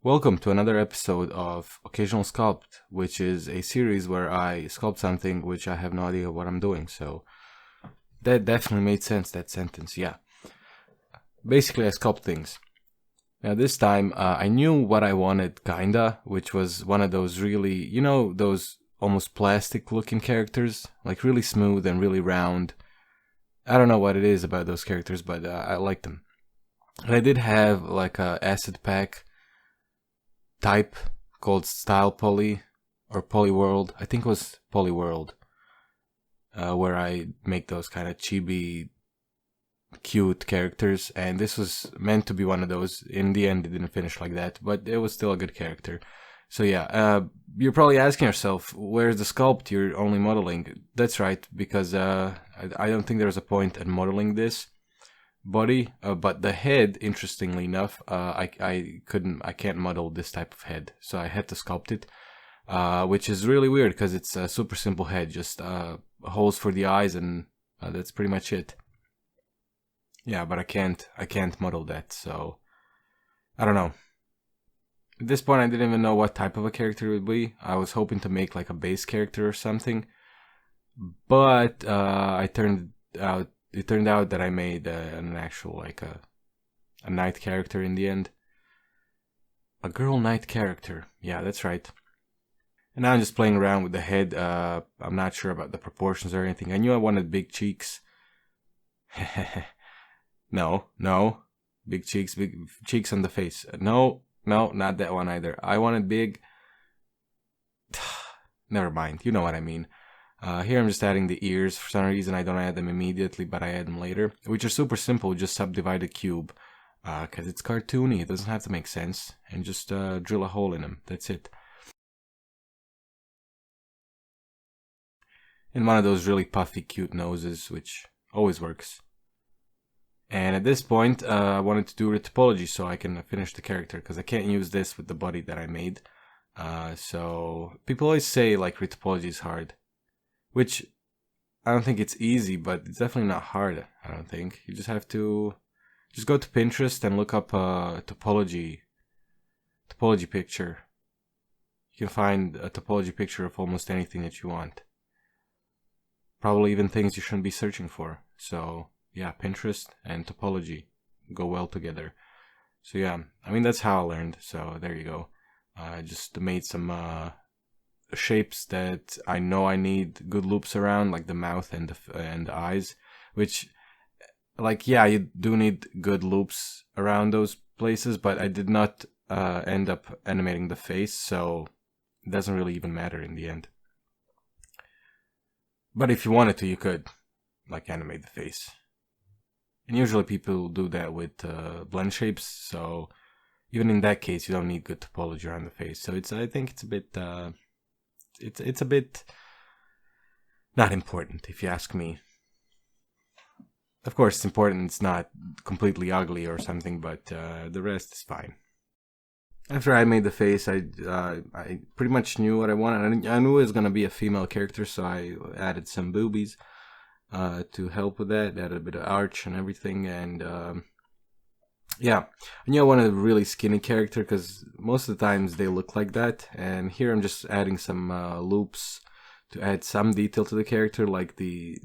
Welcome to another episode of Occasional Sculpt, which is a series where I sculpt something which I have no idea what I'm doing. So that definitely made sense, that sentence, yeah. Basically, I sculpt things. Now this time, I knew what I wanted, kinda, which was one of those really, those almost plastic looking characters, like really smooth and really round. I don't know what it is about those characters, but I like them. And I did have like a acid pack type called Style Poly or Polyworld. I think it was Polyworld, where I make those kind of chibi, cute characters. And this was meant to be one of those. In the end, it didn't finish like that, but it was still a good character. So yeah, you're probably asking yourself, where's the sculpt you're only modeling? That's right, because I don't think there's a point in modeling this body, but the head, interestingly enough, I can't model this type of head, so I had to sculpt it, which is really weird because it's a super simple head, just holes for the eyes, and that's pretty much it. Yeah, but I can't model that, so I don't know. At this point, I didn't even know what type of a character it would be. I was hoping to make like a base character or something, but it turned out that I made an actual, like a knight character in the end. A girl knight character. Yeah, that's right. And now I'm just playing around with the head. I'm not sure about the proportions or anything. I knew I wanted big cheeks. No. Big cheeks on the face. No, not that one either. I wanted big... Never mind, you know what I mean. Here I'm just adding the ears. For some reason I don't add them immediately, but I add them later, which are super simple. Just subdivide a cube, because it's cartoony. It doesn't have to make sense, and just drill a hole in them. That's it. And one of those really puffy, cute noses, which always works. And at this point, I wanted to do retopology so I can finish the character, because I can't use this with the body that I made. So people always say like retopology is hard. Which, I don't think it's easy, but it's definitely not hard, I don't think. You just have to just go to Pinterest and look up a topology picture. You can find a topology picture of almost anything that you want. Probably even things you shouldn't be searching for. So, yeah, Pinterest and topology go well together. So yeah, I mean, that's how I learned, so there you go. I just made some shapes that I know I need good loops around, like the mouth and the eyes, which, like, yeah, you do need good loops around those places, but I did not end up animating the face, so it doesn't really even matter in the end. But if you wanted to, you could, like, animate the face. And usually people do that with blend shapes, so even in that case, you don't need good topology around the face. So I think it's a bit... It's a bit not important, if you ask me. Of course, it's important. It's not completely ugly or something, but the rest is fine. After I made the face, I pretty much knew what I wanted. I knew it was gonna be a female character, so I added some boobies to help with that. Added a bit of arch and everything, and yeah, I knew I wanted a really skinny character because most of the times they look like that, and here I'm just adding some loops to add some detail to the character, like the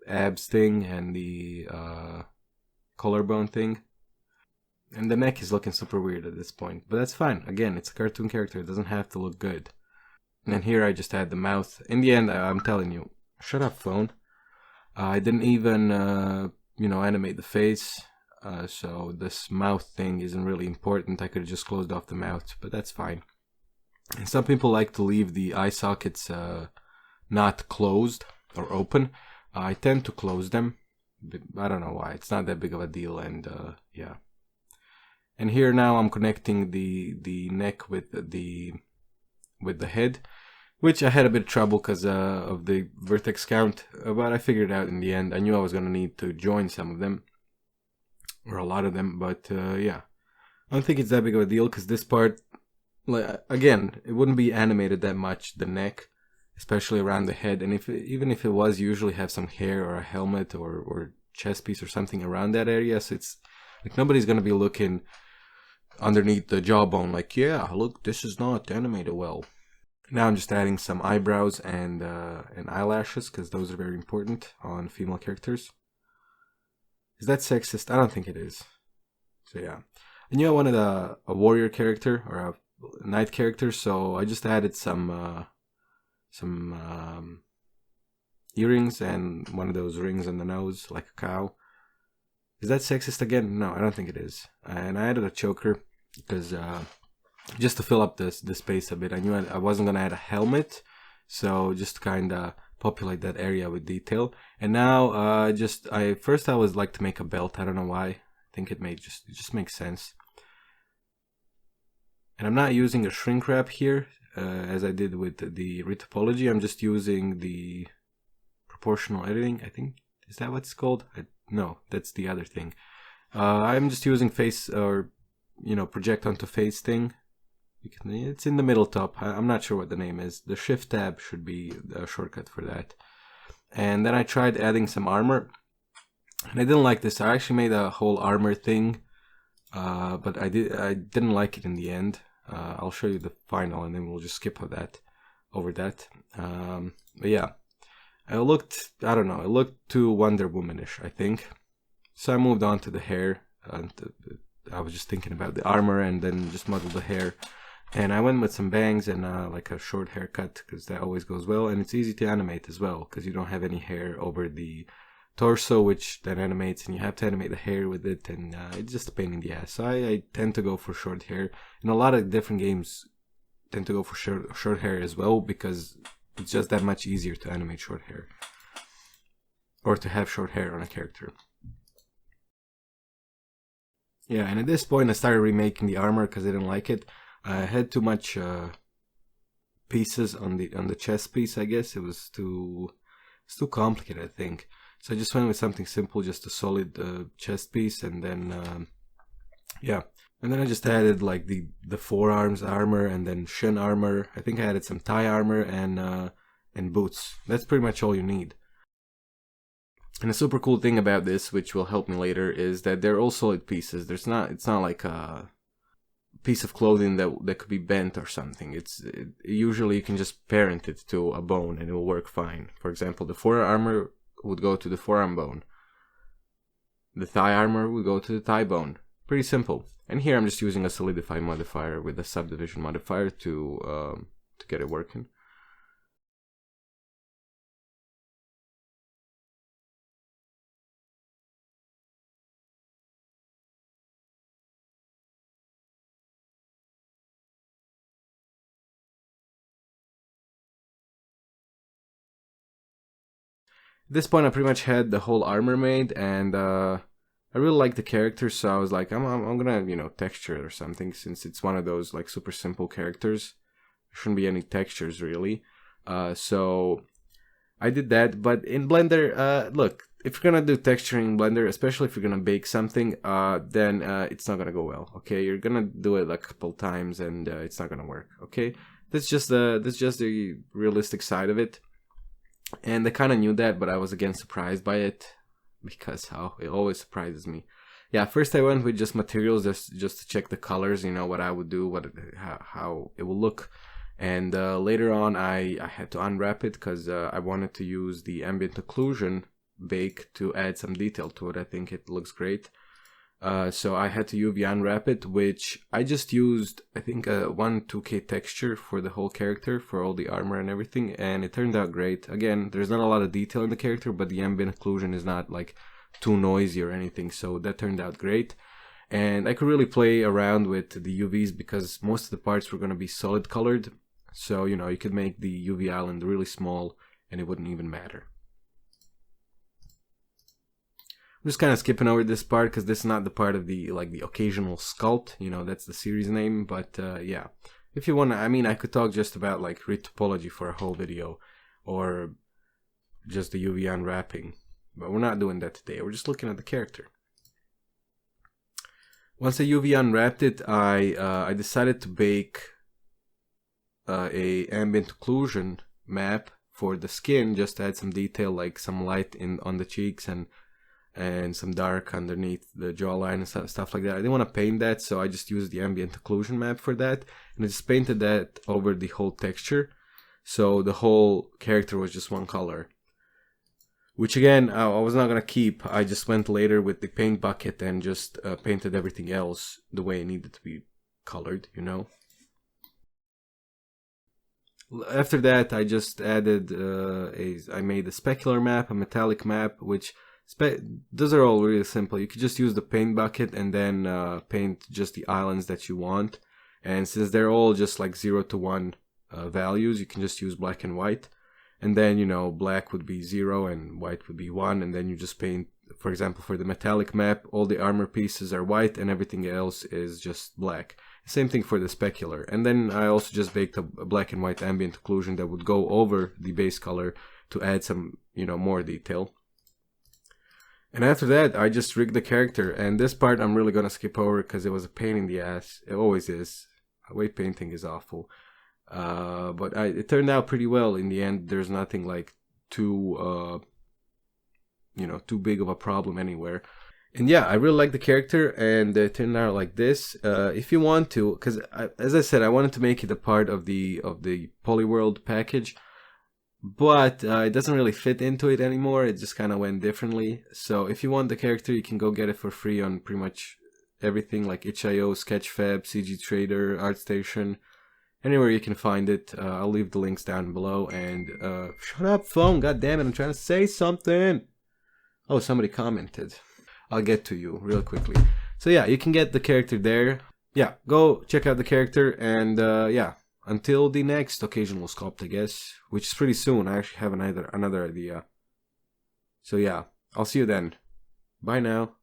abs thing and the collarbone thing. And the neck is looking super weird at this point, but that's fine. Again, it's a cartoon character, it doesn't have to look good. And then here I just add the mouth. In the end, I'm telling you, shut up, phone. I didn't even, animate the face. So this mouth thing isn't really important. I could have just closed off the mouth, but that's fine. And some people like to leave the eye sockets not closed or open. I tend to close them, but I don't know why. It's not that big of a deal, and yeah. And here now I'm connecting the neck with the head, which I had a bit of trouble because of the vertex count, but I figured it out in the end. I knew I was gonna need to join some of them. Or a lot of them, but yeah. I don't think it's that big of a deal, because this part, like, again, it wouldn't be animated that much, the neck, especially around the head, and even if it was, you usually have some hair or a helmet or chest piece or something around that area, so it's, like, nobody's gonna be looking underneath the jawbone, like, yeah, look, this is not animated well. Now I'm just adding some eyebrows and eyelashes, because those are very important on female characters. Is that sexist? I don't think it is. So yeah. I knew I wanted a warrior character or a knight character, so I just added some earrings and one of those rings on the nose, like a cow. Is that sexist again? No, I don't think it is. And I added a choker because just to fill up the space a bit. I knew I wasn't gonna add a helmet, so just kind of populate that area with detail. And now first I was like to make a belt. I don't know why. I think it just makes sense. And I'm not using a shrink wrap here as I did with the retopology. I'm just using the proportional editing, I think. Is that what it's called? No, that's the other thing. I'm just using face, or project onto face thing. It's in the middle top. I'm not sure what the name is. The shift tab should be a shortcut for that. And then I tried adding some armor, and I didn't like this. I actually made a whole armor thing, but I didn't like it in the end. I'll show you the final, and then we'll just skip over that. But yeah, I don't know, it looked too Wonder Womanish, I think. So I moved on to the hair. I was just thinking about the armor and then just modeled the hair. And I went with some bangs and like a short haircut, because that always goes well. And it's easy to animate as well, because you don't have any hair over the torso, which then animates, and you have to animate the hair with it, and it's just a pain in the ass. So I tend to go for short hair. And a lot of different games tend to go for short hair as well, because it's just that much easier to animate short hair, or to have short hair on a character. Yeah, and at this point I started remaking the armor because I didn't like it. I had too much pieces on the chest piece. I guess it's too complicated, I think. So I just went with something simple, just a solid chest piece, and then yeah. And then I just added like the forearms armor, and then shin armor. I think I added some thigh armor and boots. That's pretty much all you need. And a super cool thing about this, which will help me later, is that they're all solid pieces. It's not like a piece of clothing that could be bent or something. Usually you can just parent it to a bone and it will work fine. For example, the forearm armor would go to the forearm bone. The thigh armor would go to the thigh bone. Pretty simple. And here I'm just using a solidify modifier with a subdivision modifier to get it working. At this point I pretty much had the whole armor made, and I really like the character, so I was like, I'm gonna texture it or something, since it's one of those like super simple characters. There shouldn't be any textures really. So I did that, but in Blender, look, if you're gonna do texturing in Blender, especially if you're gonna bake something, then it's not gonna go well. Okay, you're gonna do it like a couple times, and it's not gonna work. Okay, that's just the realistic side of it. And I kind of knew that, but I was again surprised by it, because it always surprises me. Yeah, first I went with just materials, just to check the colors, what I would do, how it will look. And later on I had to unwrap it, because I wanted to use the ambient occlusion bake to add some detail to it. I think it looks great. So I had to UV unwrap it, which I just used, I think, a 2K texture for the whole character, for all the armor and everything, and it turned out great. Again, there's not a lot of detail in the character, but the ambient occlusion is not like too noisy or anything, so that turned out great. And I could really play around with the UVs, because most of the parts were going to be solid colored, so you could make the UV island really small and it wouldn't even matter. I'm just kind of skipping over this part, because this is not the part of the occasional sculpt, that's the series name. But yeah, if you want to, I could talk just about like retopology for a whole video, or just the UV unwrapping, but we're not doing that today. We're just looking at the character. Once I UV unwrapped it, I decided to bake a ambient occlusion map for the skin, just to add some detail, like some light on the cheeks and and some dark underneath the jawline and stuff like that. I didn't want to paint that, so I just used the ambient occlusion map for that, and I just painted that over the whole texture, so the whole character was just one color. Which again, I was not going to keep. I just went later with the paint bucket and just painted everything else the way it needed to be colored, you know. After that, I just added I made a specular map, a metallic map, which those are all really simple. You could just use the paint bucket and then paint just the islands that you want. And since they're all just like 0 to 1 values, you can just use black and white. And then, you know, black would be 0 and white would be 1. And then you just paint, for example, for the metallic map, all the armor pieces are white and everything else is just black. Same thing for the specular. And then I also just baked a black and white ambient occlusion that would go over the base color to add some, you know, more detail. And after that, I just rigged the character. And this part I'm really gonna skip over because it was a pain in the ass. It always is. Weight painting is awful. But it turned out pretty well in the end. There's nothing like too, you know, too big of a problem anywhere. And yeah, I really like the character, and it turned out like this. If you want to, because as I said, I wanted to make it a part of the Polyworld package, but it doesn't really fit into it anymore. It just kind of went differently. So if you want the character, you can go get it for free on pretty much everything like itch.io, Sketchfab, CG Trader, ArtStation, anywhere you can find it. I'll leave the links down below. And shut up, phone! God damn it! I'm trying to say something. Oh, somebody commented. I'll get to you real quickly. So yeah, you can get the character there. Yeah, go check out the character, and yeah, until the next occasional sculpt, I guess, which is pretty soon. I actually have another idea. So yeah, I'll see you then. Bye now.